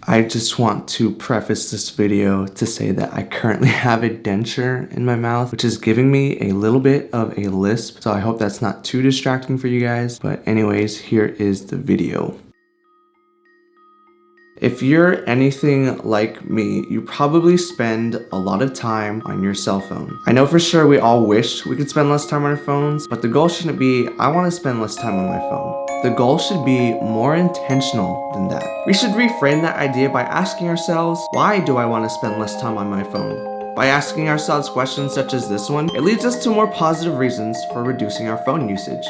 I just want to preface this video to say that I currently have a denture in my mouth, which is giving me a little bit of a lisp, so I hope that's not too distracting for you guys. But anyways, here is the video. If you're anything like me, you probably spend a lot of time on your cell phone. I know for sure we all wish we could spend less time on our phones, but the goal shouldn't be, I want to spend less time on my phone. The goal should be more intentional than that. We should reframe that idea by asking ourselves, why do I want to spend less time on my phone? By asking ourselves questions such as this one, it leads us to more positive reasons for reducing our phone usage.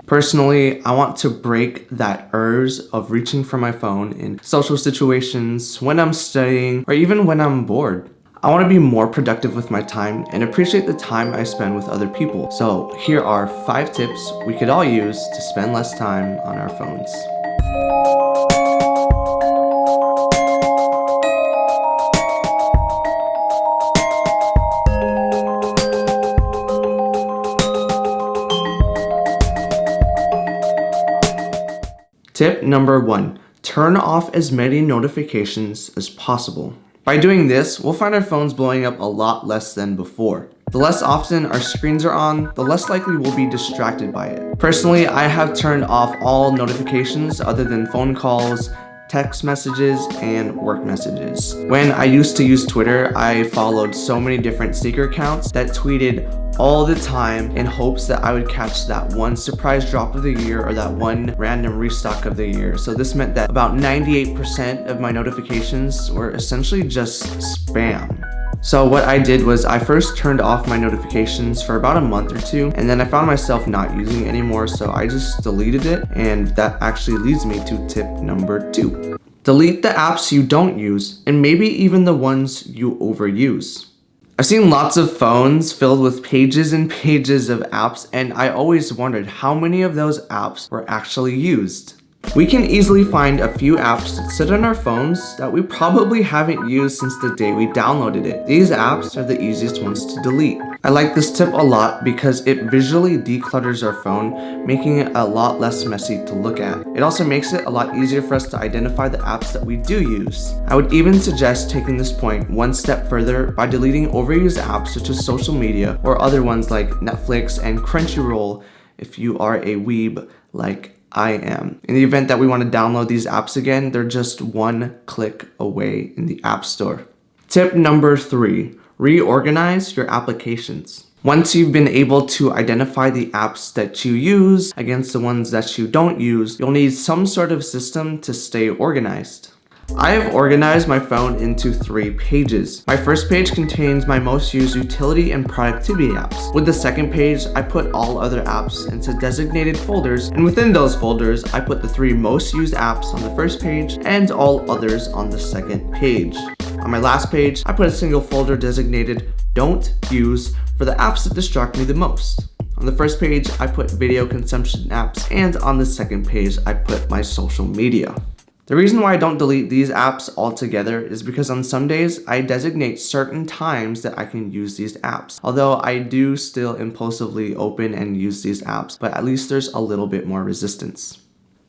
Personally, I want to break that urge of reaching for my phone in social situations, when I'm studying, or even when I'm bored. I want to be more productive with my time and appreciate the time I spend with other people. So here are 5 tips we could all use to spend less time on our phones. Tip number 1, turn off as many notifications as possible. By doing this, we'll find our phones blowing up a lot less than before. The less often our screens are on, the less likely we'll be distracted by it. Personally, I have turned off all notifications other than phone calls, text messages, and work messages. When I used to use Twitter, I followed so many different sneaker accounts that tweeted all the time in hopes that I would catch that one surprise drop of the year or that one random restock of the year. So this meant that about 98% of my notifications were essentially just spam. So what I did was I first turned off my notifications for about a month or 2, and then I found myself not using it anymore, so I just deleted it, and that actually leads me to tip number 2. Delete the apps you don't use, and maybe even the ones you overuse. I've seen lots of phones filled with pages and pages of apps, and I always wondered how many of those apps were actually used. We can easily find a few apps that sit on our phones that we probably haven't used since the day we downloaded it. These apps are the easiest ones to delete. I like this tip a lot because it visually declutters our phone, making it a lot less messy to look at. It also makes it a lot easier for us to identify the apps that we do use. I would even suggest taking this point one step further by deleting overused apps such as social media or other ones like Netflix and Crunchyroll if you are a weeb like I am. In the event that we want to download these apps again, they're just one click away in the App Store. Tip number 3, reorganize your applications. Once you've been able to identify the apps that you use against the ones that you don't use, you'll need some sort of system to stay organized. I have organized my phone into 3 pages. My first page contains my most used utility and productivity apps. With the second page, I put all other apps into designated folders, and within those folders, I put the 3 most used apps on the first page and all others on the second page. On my last page, I put a single folder designated Don't Use for the apps that distract me the most. On the first page, I put video consumption apps, and on the second page, I put my social media. The reason why I don't delete these apps altogether is because on some days, I designate certain times that I can use these apps. Although I do still impulsively open and use these apps, but at least there's a little bit more resistance.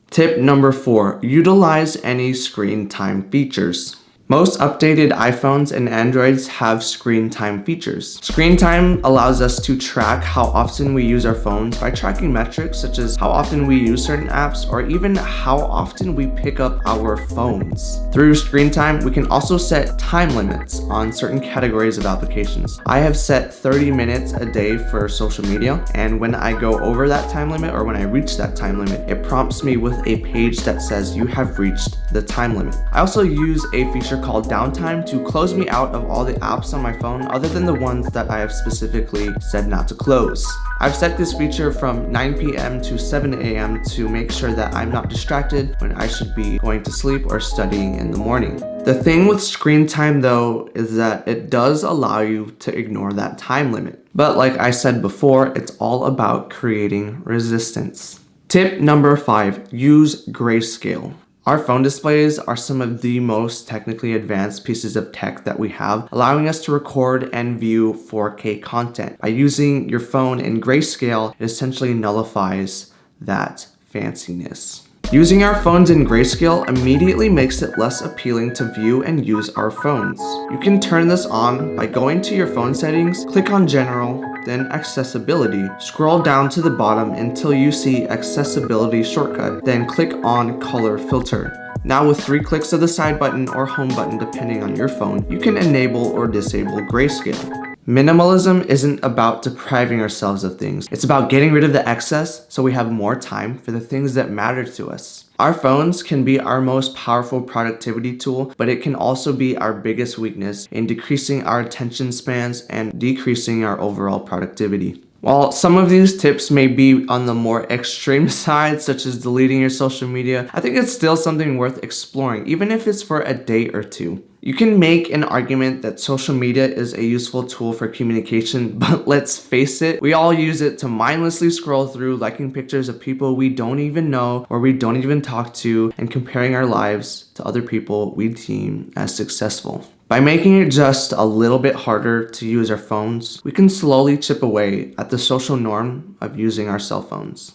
Tip number 4, utilize any screen time features. Most updated iPhones and Androids have screen time features. Screen time allows us to track how often we use our phones by tracking metrics such as how often we use certain apps or even how often we pick up our phones. Through screen time, we can also set time limits on certain categories of applications. I have set 30 minutes a day for social media, and when I go over that time limit or when I reach that time limit, it prompts me with a page that says you have reached the time limit. I also use a feature called downtime to close me out of all the apps on my phone other than the ones that I have specifically said not to close. I've set this feature from 9 p.m. to 7 a.m. to make sure that I'm not distracted when I should be going to sleep or studying in the morning. The thing with screen time though is that it does allow you to ignore that time limit. But like I said before, it's all about creating resistance. Tip number 5, use grayscale. Our phone displays are some of the most technically advanced pieces of tech that we have, allowing us to record and view 4K content. By using your phone in grayscale, it essentially nullifies that fanciness. Using our phones in grayscale immediately makes it less appealing to view and use our phones. You can turn this on by going to your phone settings, click on General, then Accessibility. Scroll down to the bottom until you see Accessibility shortcut, then click on Color Filter. Now with 3 clicks of the side button or home button depending on your phone, you can enable or disable grayscale. Minimalism isn't about depriving ourselves of things. It's about getting rid of the excess so we have more time for the things that matter to us. Our phones can be our most powerful productivity tool, but it can also be our biggest weakness in decreasing our attention spans and decreasing our overall productivity. While some of these tips may be on the more extreme side, such as deleting your social media, I think it's still something worth exploring, even if it's for a day or two. You can make an argument that social media is a useful tool for communication, but let's face it, we all use it to mindlessly scroll through, liking pictures of people we don't even know or we don't even talk to, and comparing our lives to other people we deem as successful. By making it just a little bit harder to use our phones, we can slowly chip away at the social norm of using our cell phones.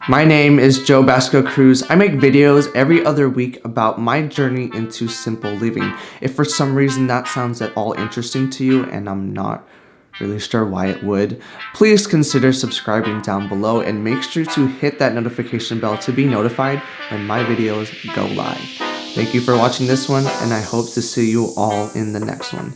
My name is Joe Basco Cruz. I make videos every other week about my journey into simple living. If for some reason that sounds at all interesting to you, and I'm not really sure why it would, please consider subscribing down below and make sure to hit that notification bell to be notified when my videos go live. Thank you for watching this one, and I hope to see you all in the next one.